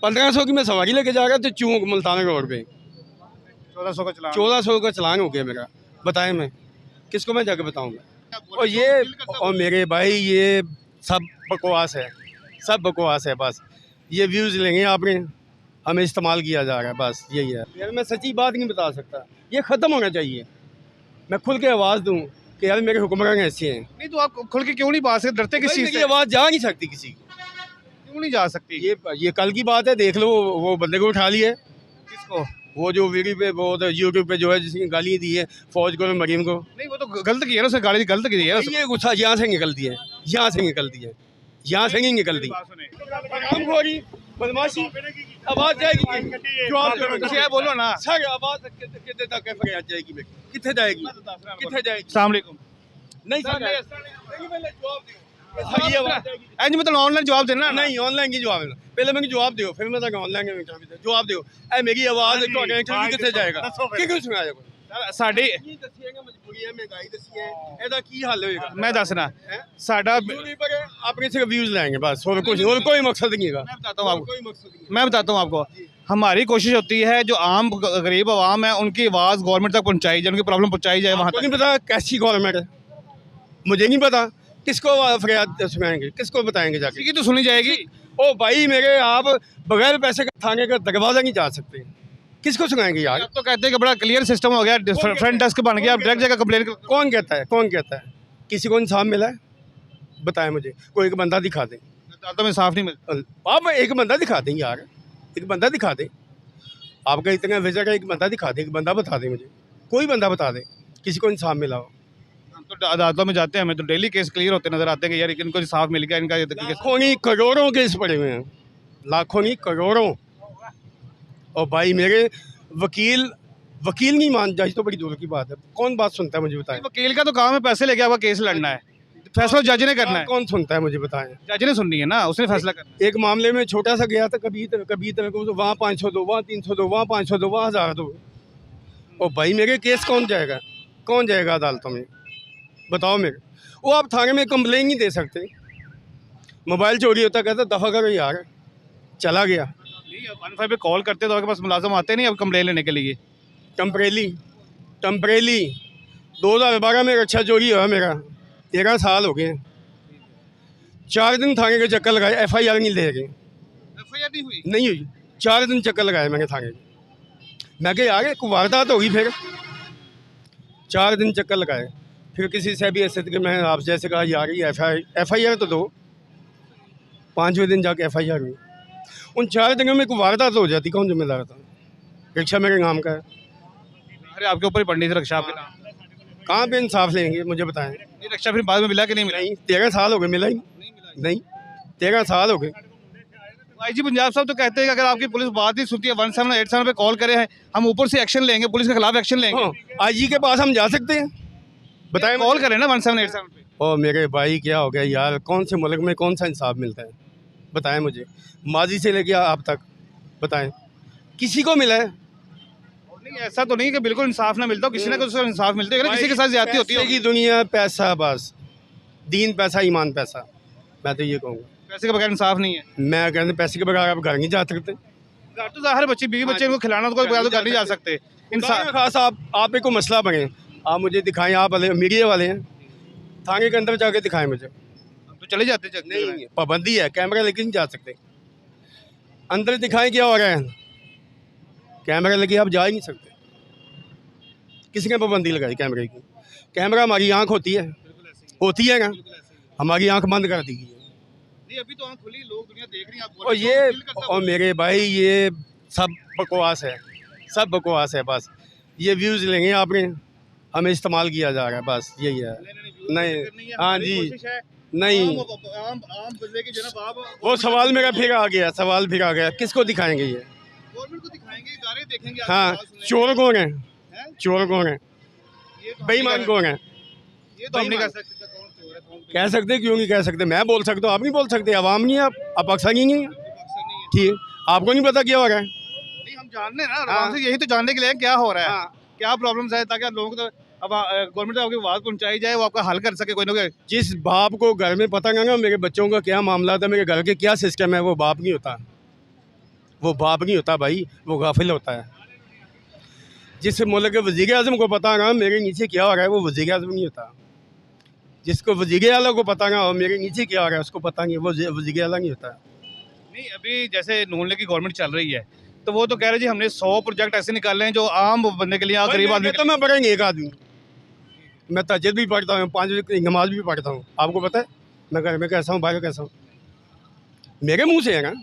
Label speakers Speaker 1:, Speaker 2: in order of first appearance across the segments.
Speaker 1: 1500 की मैं सवारी लेके जा रहा था चूंक मुल्तान रोड पे,
Speaker 2: 1400 का चलान।
Speaker 1: 1400 का चलान हो गया मेरा। बताएं मैं किसको मैं जाके बताऊंगा? और ये और मेरे भाई ये सब बकवास है, सब बकवास है। बस ये व्यूज़ लेंगे आपने, हमें इस्तेमाल किया जा रहा है, बस यही है यार। मैं सच्ची बात नहीं बता सकता, ये ख़त्म होना चाहिए। मैं खुल के आवाज़ दूँ कि यार मेरे हुक्मरान ऐसे हैं।
Speaker 2: नहीं तो आप खुल के क्यों नहीं बात करते, डरते किस चीज़
Speaker 1: मेरी
Speaker 2: से?
Speaker 1: आवाज़ जा नहीं सकती किसी की।
Speaker 2: क्यों नहीं जा सकती?
Speaker 1: ये कल की बात है, देख लो वो बंदे को उठा लिया,
Speaker 2: किसको?
Speaker 1: वो जो वीडियो पे वो यूट्यूब पे जो है जिसकी गालियाँ दी है फौज को और मरीम को।
Speaker 2: नहीं वो तो गलत की है ना, उसने गाड़ी गलत की है।
Speaker 1: ये गुस्सा यहाँ से निकलती है, यहाँ से निकलती है, यहाँ से नहीं निकलती। हरामखोरी, बदमाशी, आवाज़ जाएगी, जवाब दो।
Speaker 2: ਤੁਸੀਂ ਇਹ ਬੋਲੋ ਨਾ।
Speaker 1: सर आवाज़ कितने तक फरियाद जाएगी मेरी, कितने जाएगी, कितने जाएगी?
Speaker 2: अस्सलाम वालेकुम।
Speaker 1: नहीं सर, नहीं पहले जवाब दो। सर ये आवाज़ जाएगी।
Speaker 2: इंज मतलब ऑनलाइन जवाब देना ना।
Speaker 1: नहीं ऑनलाइन की जवाब देना, पहले मैं जवाब दो, फिर मैं ऑनलाइन जवाब दो। ए मेरी आवाज़ कितने जाएगा, क्यों सुनाया कोई?
Speaker 2: ਸਾਡੀ
Speaker 1: ਕੀ ਦੱਸੀਏਗਾ, ਮਜਬੂਰੀ ਹੈ, ਮਹਿੰਗਾਈ ਦੱਸੀ ਹੈ, ਇਹਦਾ ਕੀ ਹੱਲ ਹੋਏਗਾ?
Speaker 2: मैं दसना साडा
Speaker 1: यूट्यूब पर अपने सिर्फ व्यूज लाएंगे बस, और कुछ और कोई मकसद नहीं है।
Speaker 2: मैं बताता हूँ आपको,
Speaker 1: कोई मकसद नहीं है।
Speaker 2: मैं बताता हूँ आपको, हमारी कोशिश होती है जो आम गरीब आवाम है उनकी आवाज़ गवर्नमेंट तक पहुँचाई जाए, उनकी प्रॉब्लम पहुँचाई जाए वहाँ
Speaker 1: आपको
Speaker 2: तक।
Speaker 1: नहीं पता कैसी गवर्नमेंट है, मुझे नहीं पता। किसको फरियाद सुनाएंगे, किसको बताएंगे जाके?
Speaker 2: की तो सुनी जाएगी।
Speaker 1: ओ भाई मेरे, आप बगैर पैसे के थाने का दरवाज़ा नहीं जा सकते, किसको सुनाएंगे यार?
Speaker 2: अब तो कहते हैं कि बड़ा क्लियर सिस्टम हो गया, फ्रंट डेस्क बन गया, अब डायरेक्ट जगह कंप्लेन।
Speaker 1: कौन कहता है, कौन कहता है? किसी को इंसाफ मिला है? बताएं मुझे, कोई एक बंदा दिखा दें।
Speaker 2: अदालतों में साफ नहीं मिलता।
Speaker 1: आप एक बंदा दिखा दें यार, एक बंदा दिखा दें। आपका इतना विजट है, एक बंदा दिखा दे, एक बंदा बता दे मुझे, कोई बंदा बता दे किसी को इंसाफ मिला हो।
Speaker 2: हम तो अदालतों में जाते हैं, हमें तो डेली केस क्लियर होते नजर आते हैं कि यार इनको इंसाफ मिल गया, इनका
Speaker 1: लाखों नहीं करोड़ों केस पड़े हुए हैं, लाखों नहीं करोड़ों। और भाई मेरे वकील नहीं मान जाए तो बड़ी दूर की बात है। कौन बात सुनता है मुझे बताएं?
Speaker 2: वकील का तो काम है पैसे लेके आपका केस लड़ना है, फैसला जज ने करना है।
Speaker 1: कौन सुनता है मुझे बताएं?
Speaker 2: जज ने सुननी है ना, उसने फैसला करना है।
Speaker 1: एक मामले में छोटा सा गया था, कभी तरह को वहाँ 500 दो, वहाँ 300 दो, वहाँ 500 दो, वहाँ 1000 दो। और भाई मेरे केस कौन जाएगा, कौन जाएगा अदालतों में? बताओ मेरे। वो आप थाने में कंप्लेन नहीं दे सकते। मोबाइल चोरी होता, कहता दफ़ा करो यार, चला गया।
Speaker 2: 15 पे कॉल करते तो आपके पास मुलाजिम आते नहीं अब कंप्लेन लेने के लिए।
Speaker 1: टम्परेली 2012 में रक्षा चोरी हुआ मेरा, 13 साल हो गए। 4 दिन थाने के चक्कर लगाए, FIR नहीं ले गए,
Speaker 2: FIR
Speaker 1: नहीं हुई। 4 दिन चक्कर लगाए मैंने थाने के। मैं कहा यार एक वारदात होगी, फिर 4 दिन चक्कर लगाए। फिर किसी से भी ऐसे कि मैं आपसे जैसे कहा यार ये FIR तो दो। 5वें दिन जाके FIR हुई। उन 4 दिनों में कोई वारदात हो जाती, कौन जिम्मेदार था? रिक्शा मेरे नाम का है।
Speaker 2: अरे आपके ऊपर ही पड़नी थी रक्षा आपके नाम।
Speaker 1: कहाँ पे इंसाफ लेंगे मुझे बताएं?
Speaker 2: ये रक्षा फिर बाद में मिला कि नहीं मिला?
Speaker 1: नहीं, 13 साल हो गए, मिला ही नहीं। 13 साल हो गए।
Speaker 2: IG पंजाब साहब तो कहते हैं कि अगर आपकी पुलिस बात नहीं सुनती है 1787 पे कॉल करे हैं, हम ऊपर से एक्शन लेंगे, पुलिस के खिलाफ एक्शन लेंगे।
Speaker 1: IG के पास हम जा सकते हैं? बताएं,
Speaker 2: कॉल करें ना 1787 पे।
Speaker 1: ओ मेरे भाई क्या हो गया यार, कौन से मुल्क में कौन सा इंसाफ मिलता है? बताएं मुझे, माजी से लेके आप तक बताएं, किसी को मिला है?
Speaker 2: नहीं ऐसा तो नहीं कि बिल्कुल इंसाफ ना मिलता हो, किसी ना किसी को इंसाफ मिलता है, किसी के साथ ज्यादती होती
Speaker 1: पैसे
Speaker 2: है।
Speaker 1: की दुनिया, पैसा बस, दीन पैसा ईमान पैसा, मैं तो ये कहूँगा।
Speaker 2: पैसे के बगैर इंसाफ नहीं है।
Speaker 1: मैं कहते पैसे के बगैर आप घर नहीं जा सकते।
Speaker 2: घर तो हर बच्चे बीवी बच्चे को खिलाना तो कोई बगैर तो घर नहीं जा सकते।
Speaker 1: इंसान खास आप एक को मसला बने, आप मुझे दिखाएं, आप वाले मीडिया वाले हैं, थाने के अंदर जाके दिखाएं मुझे।
Speaker 2: तो चले जाते
Speaker 1: नहीं, पाबंदी है, कैमरा लेके नहीं जा सकते। अंदर दिखाएं क्या हो रहा है, कैमरा लेके आप जा ही नहीं सकते। किसने पाबंदी लगाई कैमरे की? कैमरा हमारी आंख होती है ना, हमारी आंख बंद कर दी है।
Speaker 2: नहीं अभी तो आंख खुली, लोग दुनिया देख रही है।
Speaker 1: और ये और मेरे भाई ये सब बकवास है, सब बकवास है। बस ये व्यूज़ लेंगे आपने, हमें इस्तेमाल किया जा रहा है, बस यही है। नहीं, हाँ जी, नहीं, वो सवाल मेरा फिर आ गया, किसको दिखाएंगे ये?
Speaker 2: गवर्नमेंट को दिखाएंगे, इदारे देखेंगे।
Speaker 1: हाँ, चोर कौन है? चोर कौन है? बेईमान कौन है?
Speaker 2: ये तो हम नहीं कर सकते कौन चोर है कौन
Speaker 1: कह सकते, क्यों नहीं कह सकते? मैं बोल सकता हूँ, आप नहीं बोल सकते। आवाम नहीं है, आप अक्सर नहीं है, ठीक है? आपको नहीं पता क्या हो रहा है?
Speaker 2: नहीं हम जानने ना आराम से, यही तो जानने के लिए क्या हो रहा है, क्या प्रॉब्लम्स है, ताकि लोगों को अब गवर्नमेंट आपकी आवाज़ पहुंचाई जाए, वो आपका हल कर सके कोई ना कोई।
Speaker 1: जिस बाप को घर में पता ना मेरे बच्चों का क्या मामला था, मेरे घर के क्या सिस्टम है, वो बाप नहीं होता। वो बाप नहीं होता भाई, वो गाफिल होता है। जिस मुल्क के वज़ीर आज़म को पता ना मेरे नीचे क्या हो रहा है, वो वज़ीर आज़म नहीं होता। जिसको वज़ीर आला को पता ना मेरे नीचे क्या हो रहा है, उसको पता नहीं, वो वज़ीर आला नहीं होता।
Speaker 2: नहीं, अभी जैसे नून लीग की गवर्नमेंट चल रही है तो वो तो कह रहे जी हमने 100 प्रोजेक्ट ऐसे निकाले हैं जो आम बंदे के लिए, गरीब आदमी के
Speaker 1: तो मैं पढ़ेंगे एक आदमी, मैं तहज्जुद भी पढ़ता हूँ, 5 वक्त की नमाज भी पढ़ता हूँ। आपको पता है मैं घर में कैसा हूँ, बाहर कैसा हूँ? मेरे मुंह से है ना,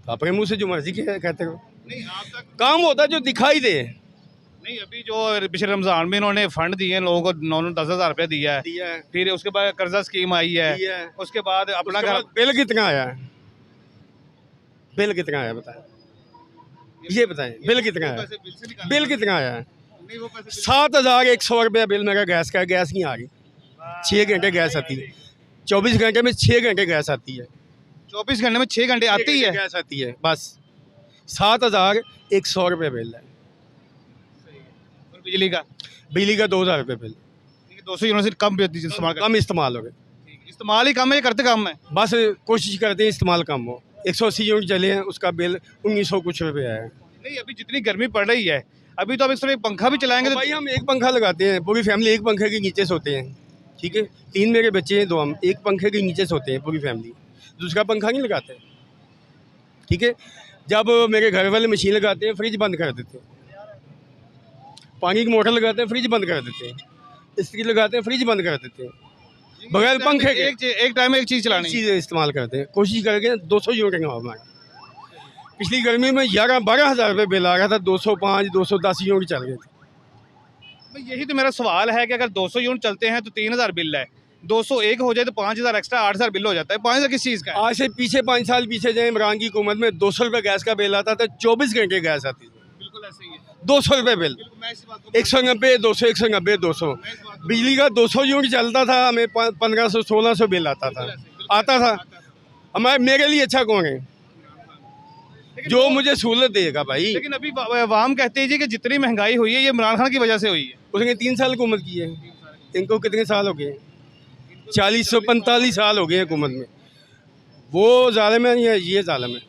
Speaker 1: अपने मुंह से जो मर्जी कहते हो।
Speaker 2: नहीं आप तक
Speaker 1: काम होता है जो दिखाई दे।
Speaker 2: नहीं, अभी जो पिछले रमजान में इन्होंने फंड दिए हैं लोगों को, 9-10 हज़ार रुपये दिया है,
Speaker 1: दिया है,
Speaker 2: फिर उसके बाद कर्जा स्कीम आई है,
Speaker 1: दिया है।
Speaker 2: उसके बाद अपना
Speaker 1: उसके
Speaker 2: घर
Speaker 1: बाद बिल कितना आया है? बिल कितना आया बताएं, ये बताएं, बिल कितना आया?
Speaker 2: पैसे बिल से निकाले।
Speaker 1: बिल कितना आया है?
Speaker 2: नहीं, वो पैसे
Speaker 1: 7,100 रुपया बिल मेरा गैस का। गैस नहीं आ रही, 6 घंटे गैस आती है, 24 घंटे में 6 घंटे गैस आती है।
Speaker 2: 24 घंटे में 6 घंटे आती है।
Speaker 1: गैस आती है बस। 7,100 रुपये बिल है।
Speaker 2: और बिजली का
Speaker 1: बिजली का 2,000 रुपये बिल।
Speaker 2: 200 यूनिट से कम इस्तेमाल
Speaker 1: कम इस्तेमाल हो गए,
Speaker 2: इस्तेमाल ही कम है, करते कम है।
Speaker 1: बस कोशिश करते हैं इस्तेमाल कम हो। 180 यूनिट चले हैं, उसका बिल 1900 कुछ रुपये आया है।
Speaker 2: नहीं, अभी जितनी गर्मी पड़ रही है, अभी तो अब इस तरह पंखा भी चलाएंगे
Speaker 1: तो
Speaker 2: तो
Speaker 1: भाई हम एक पंखा लगाते हैं, पूरी फैमिली एक पंखे के नीचे सोते हैं, ठीक है। 3 मेरे बच्चे हैं, 2 हम, एक पंखे के नीचे सोते हैं पूरी फैमिली, दूसरा पंखा नहीं लगाते, ठीक है। जब मेरे घर वाले मशीन लगाते हैं, फ्रिज बंद कर देते हैं, पानी की मोटर लगाते हैं, फ्रिज बंद कर देते हैं, इस्त्री लगाते हैं, फ्रिज बंद कर देते हैं, बगैर पंखे के
Speaker 2: एक टाइम में एक चीज़ चलानी है।
Speaker 1: चीज़ें इस्तेमाल करते हैं। कोशिश करके 200 यूनिट का हमारा। पिछली गर्मी में 11-12 हज़ार रुपये बिल आ रहा था, 205, 210 यूनिट चल गए थे।
Speaker 2: भाई यही तो मेरा सवाल है कि अगर 200 यूनिट चलते हैं तो 3,000 बिल है, 201 हो जाए तो 5,000 एक्स्ट्रा, 8,000 बिल हो जाता है। 5,000 किस चीज़ का है?
Speaker 1: आज से पीछे 5 साल पीछे जाए, इमरान की हुकूमत में 200 रुपये गैस का बिल आता था, 24 घंटे गैस आती थी,
Speaker 2: बिल्कुल ऐसे ही है।
Speaker 1: 200 रुपये बिल,
Speaker 2: बिल्कुल, मैं इस बात को
Speaker 1: 190, 200, 190, 200। बिजली का 200 यूनिट चलता था, हमें 1500, 1600 बिल आता था। हमारे मेरे लिए अच्छा कौन है जो मुझे सहूलत देगा भाई?
Speaker 2: लेकिन अभी वाम कहते हैं जी कि जितनी महंगाई हुई है ये इमरान खान की वजह से हुई है।
Speaker 1: उसने 3 साल हुकूमत की है, इनको कितने साल हो गए? 40-45 साल हो गए हुकूमत में। वो जालिम है या ये जालिम है?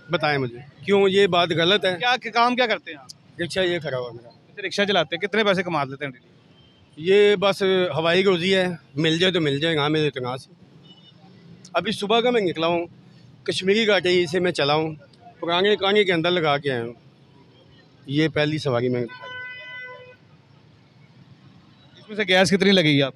Speaker 1: बताएं मुझे, क्यों ये बात गलत है?
Speaker 2: क्या काम क्या करते हैं आप?
Speaker 1: रिक्शा ये खड़ा हुआ मेरा,
Speaker 2: रिक्शा चलाते हैं, कितने पैसे कमा लेते हैं?
Speaker 1: ये बस हवाई रोजी है, मिल जाए तो मिल जाए, ना मिले तो कहाँ से। अभी सुबह का मैं निकला हूँ, कश्मीरी घाटी से मैं चला हूँ, पुराने काने के अंदर लगा के आया हूँ। ये पहली सवारी में।
Speaker 2: इसमें से गैस कितनी लगेगी आप?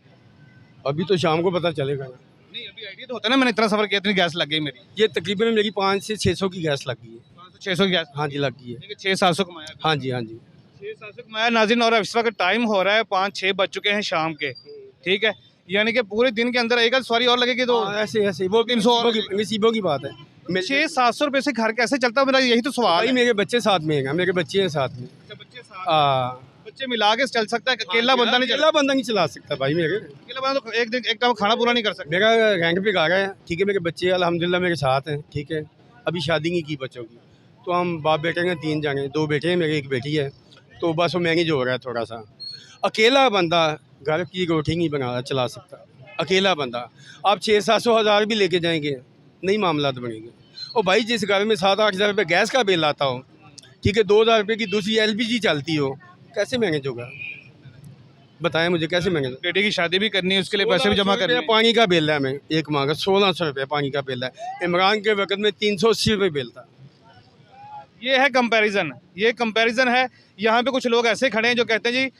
Speaker 1: अभी तो शाम को पता चलेगा ना।
Speaker 2: नहीं, अभी आइडिया तो होता है ना, मैंने इतना सफर किया, इतनी गैस लग गई मेरी।
Speaker 1: ये तकरीबन मेरी 500 से 600 की गैस लग गई है।
Speaker 2: 500-600 की गैस?
Speaker 1: हाँ जी, लग गई है।
Speaker 2: 600-700 कमाया?
Speaker 1: हाँ जी, हाँ जी।
Speaker 2: 600-700 कमाया नाज़रीन। और इस वक्त टाइम हो रहा है 5-6 बज चुके हैं शाम के, ठीक है। यानी कि पूरे दिन के अंदर एक सवारी और लगेगी तो
Speaker 1: ऐसे ऐसे वो
Speaker 2: 300
Speaker 1: नसीबों की बात है।
Speaker 2: 600-700 रुपये से घर कैसे चलता है, मेरा यही तो सवाल
Speaker 1: भाई
Speaker 2: है।
Speaker 1: मेरे बच्चे साथ में हैं, मेरे बच्चे हैं साथ में।
Speaker 2: बच्चे मिला के चल सकता है, अकेला बंदा नहीं
Speaker 1: अकेला बंदा नहीं चला सकता भाई। मेरे
Speaker 2: अकेला बंदा तो एक दिन एक टाइम खाना पूरा नहीं कर सकता।
Speaker 1: मेरा रैंक पे आ रहा है, ठीक है। मेरे बच्चे अल्हम्दुलिल्लाह मेरे साथ हैं, ठीक है। अभी शादी नहीं की बच्चों की, तो हम बाप बेटे हैं, 3 जाने, 2 बेटे हैं मेरे, एक बेटी है, तो बस वो मैनेज हो रहा है थोड़ा सा। अकेला बंदा घर की रोटी नहीं बना चला सकता, अकेला बंदा। आप 600-700 हज़ार भी लेके जाएंगे, नहीं मामला तो बनेंगे। और भाई जिस घर में 7-8 हज़ार रुपये गैस का बिल आता हो, ठीक है, 2,000 रुपये की दूसरी LPG चलती हो, कैसे मैनेज होगा? बताएं मुझे, कैसे मैनेज?
Speaker 2: बेटे की शादी भी करनी है, उसके लिए पैसे भी जमा करने हैं।
Speaker 1: पानी का बिल है हमें एक माह का 1,600 रुपये पानी का बिल है। इमरान के वक्त में 380 रुपये बिल था।
Speaker 2: ये है कंपैरिजन, ये कंपैरिजन है। यहाँ पे कुछ लोग ऐसे खड़े हैं जो कहते हैं जी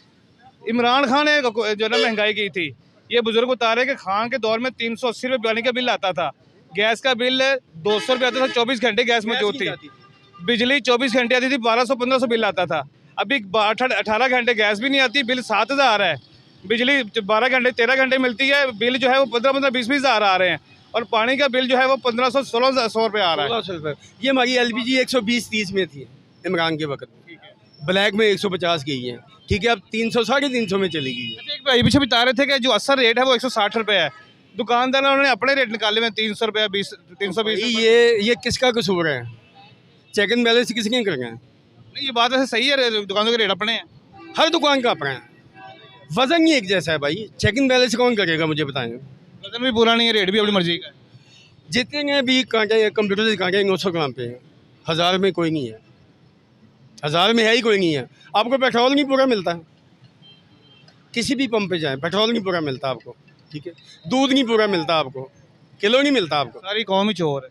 Speaker 2: इमरान खान ने जो ना महंगाई की थी। ये बुजुर्ग बता रहे हैं कि खान के दौर में 380 रुपये पानी का बिल आता था, गैस का बिल 200 रुपये आता था, 24 घंटे गैस मौजूद थी, बिजली 24 घंटे आती थी, 1200-1500 बिल आता था। अभी 18 घंटे गैस भी नहीं आती, बिल 7,000 है। बिजली 12 घंटे 13 घंटे मिलती है, बिल जो है वो 15-15, 20-20 हज़ार आ रहे हैं। और पानी का बिल जो है वो 1500-1600 रुपये आ रहा है।
Speaker 1: 1,600 रुपये। ये हमारी LPG 120-30 में थी इमरान के वक्त में, ब्लैक में 150 गई है, ठीक है। अब 300-350 में चली गई है।
Speaker 2: एक भाई पीछे बता रहे थे कि जो असर रेट है वो 160 रुपये है, दुकानदारों ने अपने रेट निकाले हुए 300 रुपये, 320।
Speaker 1: ये किसका कसूर है? चेक एंड बैलेंस किसने करना है?
Speaker 2: नहीं, ये बात वैसे सही है, दुकानों के रेट अपने हैं,
Speaker 1: हर दुकान का अपना है, वजन ही एक जैसा है भाई। चेक एंड बैलेंस कौन करेगा मुझे बताएं?
Speaker 2: वजन भी पूरा नहीं है, रेट भी अपनी मर्जी का है।
Speaker 1: जितने भी कांटे कंप्यूटर से कांटे 900 ग्राम पे हैं, 1000 में कोई नहीं है, 1000 में है ही कोई नहीं है। आपको पेट्रोल नहीं पूरा मिलता है, किसी भी पंप पे जाएं पेट्रोल नहीं पूरा मिलता आपको, ठीक है। दूध नहीं पूरा मिलता आपको, किलो नहीं मिलता आपको।
Speaker 2: सारी कौम ही चोर है।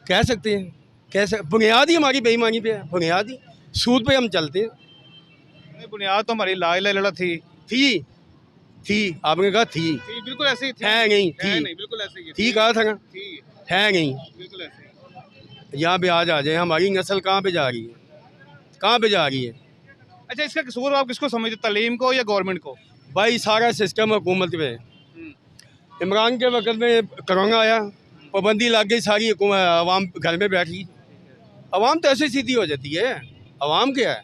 Speaker 1: कह सकते हैं, कैसे बुनियाद ही हमारी बेईमानी पे है, बुनियाद ही सूद पे हम चलते हैं।
Speaker 2: नहीं, बुनियाद तो हमारी ला इलाहा इल्लल्लाह
Speaker 1: थी आपने कहा थी,
Speaker 2: बिल्कुल ऐसे ही थी।
Speaker 1: है नहीं,
Speaker 2: है
Speaker 1: थी
Speaker 2: नहीं, बिल्कुल ऐसे ही
Speaker 1: थी कहा था ना,
Speaker 2: थी,
Speaker 1: है नहीं।
Speaker 2: बिल्कुल ऐसे ही।
Speaker 1: यहाँ पे आज आ जाए, हमारी नस्ल कहाँ पे जा रही है, कहाँ पे जा रही है
Speaker 2: अच्छा, इसका कसूर आप किसको समझते, तालीम को या गवर्नमेंट को?
Speaker 1: भाई? सारा सिस्टम हुकूमत पे है। इमरान के वक्त में कोरोना आया, पाबंदी लग गई, सारी अवाम घर में बैठी। अवाम तो ऐसे सीधी हो जाती है, अवाम क्या है,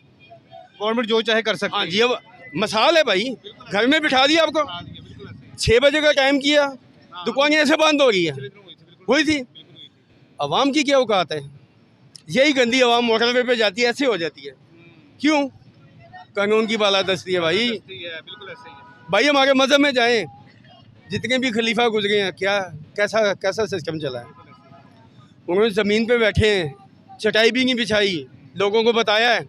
Speaker 2: गवर्नमेंट जो चाहे कर सकती
Speaker 1: हाँ
Speaker 2: है।
Speaker 1: जी। अब मसाल है भाई, घर में बिठा दिया आपको, 6 बजे का टाइम किया, दुकानें ऐसे बंद हो रही है, हुई थी। अवाम की क्या औकात है? यही गंदी अवाम मोटरवे पे जाती है, ऐसे हो जाती है। क्यों? कानून की बालादस्ती है भाई।
Speaker 2: बिल्कुल ऐसे ही है।
Speaker 1: भाई हमारे मज़हब में जाएं, जितने भी खलीफा गुजरे हैं, क्या कैसा कैसा सिस्टम चला है। उन्होंने ज़मीन पे बैठे हैं, चटाई भी नहीं बिछाई, लोगों को बताया है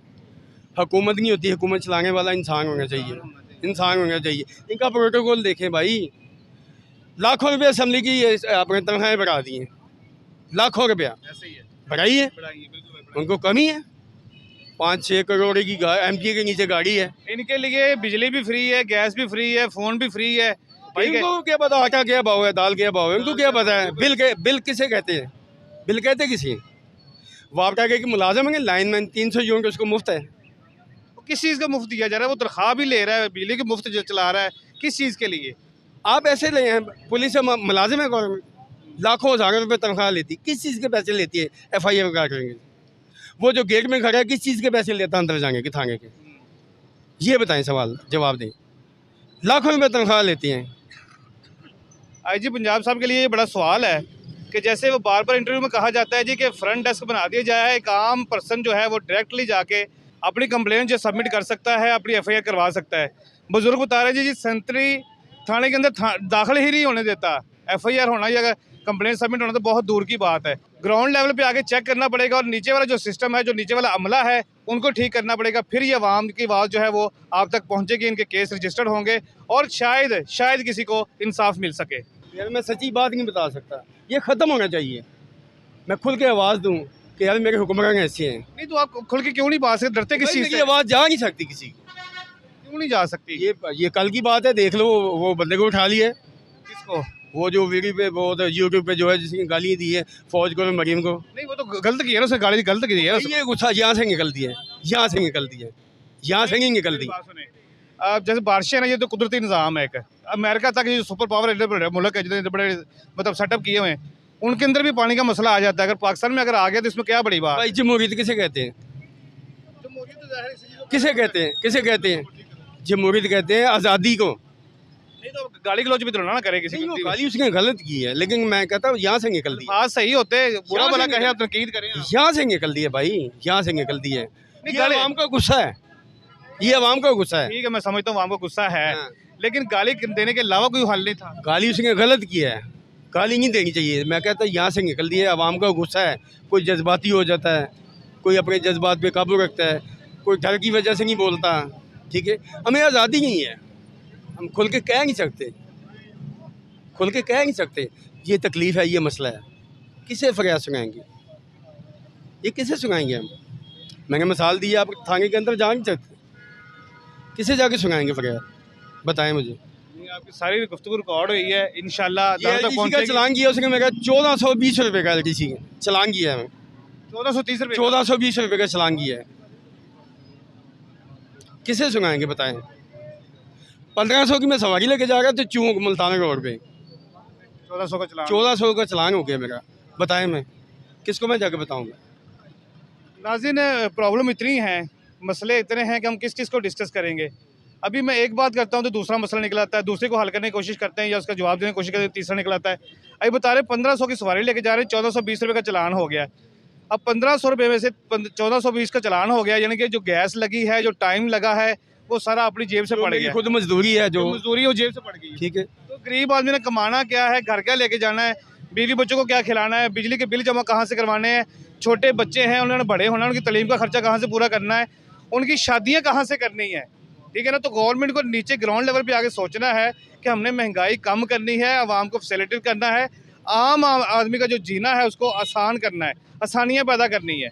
Speaker 1: हुकूमत नहीं होती, हुकूमत चलाने वाला इंसान होना चाहिए, इंसान होना चाहिए। इनका प्रोटोकॉल देखें भाई, लाखों रुपये असम्बली की अपने तनख्वाहें बढ़ा दी हैं, लाखों रुपया
Speaker 2: ऐसे ही है,
Speaker 1: बढ़ाई है।
Speaker 2: बढ़ाइए, बिल्कुल बढ़ाइए।
Speaker 1: उनको कमी है, 5-6 करोड़ की एमपी के नीचे गाड़ी है।
Speaker 2: इनके लिए बिजली भी फ्री है, गैस भी फ्री है, फोन भी फ्री है। ठीक है,
Speaker 1: इनको क्या पता आटा क्या भाव है, दाल क्या भाव है, इनको क्या पता है। बिल किसे कहते हैं? बिल कहते किसी वो आपका के मुलाजिम है, लाइनमैन 300 यूनिट उसको मुफ्त है।
Speaker 2: किस चीज़ का मुफ्त दिया जा रहा है? वो तनख्वाह भी ले रहा है, बिजली की मुफ्त जो चला रहा है, किस चीज़ के लिए?
Speaker 1: आप ऐसे ले हैं, पुलिस से मुलाजिम है गवर्नमेंट, लाखों हज़ारों रुपये तनख्वाह लेती, किस चीज़ के पैसे लेती है? FIR काट रही है। वो जो गेट में खड़ा है किस चीज़ के पैसे लेता है अंदर जाने के, थाने के? ये बताएं, सवाल जवाब दें। लाखों रुपये तनख्वाह लेती हैं।
Speaker 2: IG पंजाब साहब के लिए ये बड़ा सवाल है कि जैसे वो बार बार इंटरव्यू में कहा जाता है जी कि फ्रंट डेस्क बना दिया जाए, एक आम पर्सन जो है वो डायरेक्टली जाके अपनी कंप्लेन जो सबमिट कर सकता है, अपनी FIR करवा सकता है। बुजुर्ग बता रहे जी सेंट्री थाने के अंदर दाखिल ही नहीं होने देता, FIR होना या कंप्लेन सबमिट होना तो बहुत दूर की बात है। ग्राउंड लेवल पे आगे चेक करना पड़ेगा और नीचे वाला जो सिस्टम है, जो नीचे वाला अमला है, उनको ठीक करना पड़ेगा। फिर ये आवाम की आवाज़ जो है वो आप तक पहुँचेगी, इनके केस रजिस्टर्ड होंगे और शायद किसी को इंसाफ मिल सके।
Speaker 1: यार मैं सच्ची बात नहीं बता सकता, ये ख़त्म होना चाहिए। मैं खुल के आवाज़ दूँ कि यार मेरे हुक्मरान ऐसे हैं।
Speaker 2: नहीं तो आप खुल के क्यों नहीं बात से, डरते किस चीज़
Speaker 1: मेरी
Speaker 2: से?
Speaker 1: आवाज़ जा नहीं सकती किसी की,
Speaker 2: क्यों नहीं जा सकती?
Speaker 1: ये कल की बात है, देख लो वो बंदे को उठा लिया,
Speaker 2: किसको?
Speaker 1: वो जो वीडियो पे वो यूट्यूब पे जो है जिसने गाली दी है फौज को, मरीम को।
Speaker 2: नहीं वो तो गलत की है ना, उसने गाड़ी गलत की है।
Speaker 1: ये गुस्सा यहाँ से निकलती है, यहाँ से निकलती है, यहाँ से नहीं निकलती।
Speaker 2: बात सुने, अब जैसे बारिशें हैं ना, ये तो कुदरती निज़ाम है। एक अमेरिका तक ये सुपर पावर एडे बड़े मुल्क है, जितने बड़े मतलब सेटअप किए हुए हैं, उनके अंदर भी पानी का मसला आ जाता है। अगर पाकिस्तान में अगर आ गया तो इसमें क्या बड़ी बात?
Speaker 1: भाई जमहूरियत किसे कहते हैं? किसे कहते हैं? किसे कहते हैं? जमहूरियत कहते हैं आज़ादी को।
Speaker 2: नहीं तो गाली गलौज भी तो ना करे किसी
Speaker 1: नहीं, वो
Speaker 2: को।
Speaker 1: गाली उसने गलत की है, लेकिन मैं कहता हूँ यहाँ से निकलती है,
Speaker 2: बात सही होते, बुरा
Speaker 1: यहाँ से
Speaker 2: भला
Speaker 1: निकल-
Speaker 2: कहे आप तनकीद करें।
Speaker 1: यहाँ से निकलती है भाई, यहाँ से निकलती है।
Speaker 2: नहीं,
Speaker 1: ये
Speaker 2: गाली-
Speaker 1: आवाम का गुस्सा है, ये आवाम का गुस्सा है।
Speaker 2: ठीक है, मैं समझता हूँ आवाम को गुस्सा है,
Speaker 1: हाँ।
Speaker 2: लेकिन गाली देने के अलावा कोई हल नहीं था।
Speaker 1: गाली उसने गलत किया है, गाली नहीं देनी चाहिए। मैं कहता हूँ यहाँ से निकलती है, आवाम का गुस्सा है। कोई जज्बाती हो जाता है, कोई अपने जज्बात पे काबू रखता है, कोई डर की वजह से नहीं बोलता। ठीक है, हमें आज़ादी नहीं है, हम खुल के कह नहीं सकते, खुल के कह नहीं सकते। ये तकलीफ़ है, ये मसला है, किसे फरियाद सुनाएंगे? ये किसे सुनाएंगे हम? मैंने मिसाल दी है, आप थाने के अंदर जा नहीं सकते, किसे जाके सुनाएंगे फरियाद? बताएं मुझे।
Speaker 2: आपकी सारी गुफ्तगू रिकॉर्ड हुई है, इंशाल्लाह
Speaker 1: ये
Speaker 2: जहाँ तक
Speaker 1: LTC का
Speaker 2: पहुँचेगी।
Speaker 1: चलान किया उसने, मेरा 1420 रुपये का LTC का चलान किया है।
Speaker 2: 1430 रुपये
Speaker 1: 1420 रुपये का चलान किया है, किसे सुनाएंगे बताएं? 1500 की मैं सवारी लेके जा रहा था चूंक मुल्तान रोड पे,
Speaker 2: 1400 का चलान।
Speaker 1: 1400 का चलान हो गया मेरा। बताएं मैं किसको मैं जाके बताऊंगा?
Speaker 2: नाज़रीन, प्रॉब्लम इतनी है, मसले इतने हैं कि हम किस चीज़ को डिस्कस करेंगे। अभी मैं एक बात करता हूं तो दूसरा मसला निकल आता है, दूसरे को हल करने की कोशिश करते हैं या उसका जवाब देने की कोशिश करते हैं, तीसरा निकल आता है। अभी बता रहे 1500 की सवारी लेके जा रहे हैं, 1420 रुपये का चलान हो गया। अब 1500 रुपये में से 1420 का चलान हो गया, यानी कि जो गैस लगी है, जो टाइम लगा है, वो सारा अपनी जेब से पड़ गया।
Speaker 1: खुद मजदूरी है, जो
Speaker 2: मजदूरी वो जेब से पड़ गई।
Speaker 1: ठीक है,
Speaker 2: तो गरीब आदमी ने कमाना क्या है, घर क्या लेके जाना है, बीवी बच्चों को क्या खिलाना है, बिजली के बिल जमा कहाँ से करवाने हैं, छोटे बच्चे हैं, उन्होंने बड़े होना, उनकी तालीम का खर्चा कहाँ से पूरा करना है, उनकी शादियाँ कहाँ से करनी है, ठीक है ना। तो गवर्नमेंट को नीचे ग्राउंड लेवल पे आगे सोचना है कि हमने महंगाई कम करनी है, आवाम को फैसिलिटेट करना है, आम आदमी का जो जीना है उसको आसान करना है, आसानियाँ पैदा करनी है।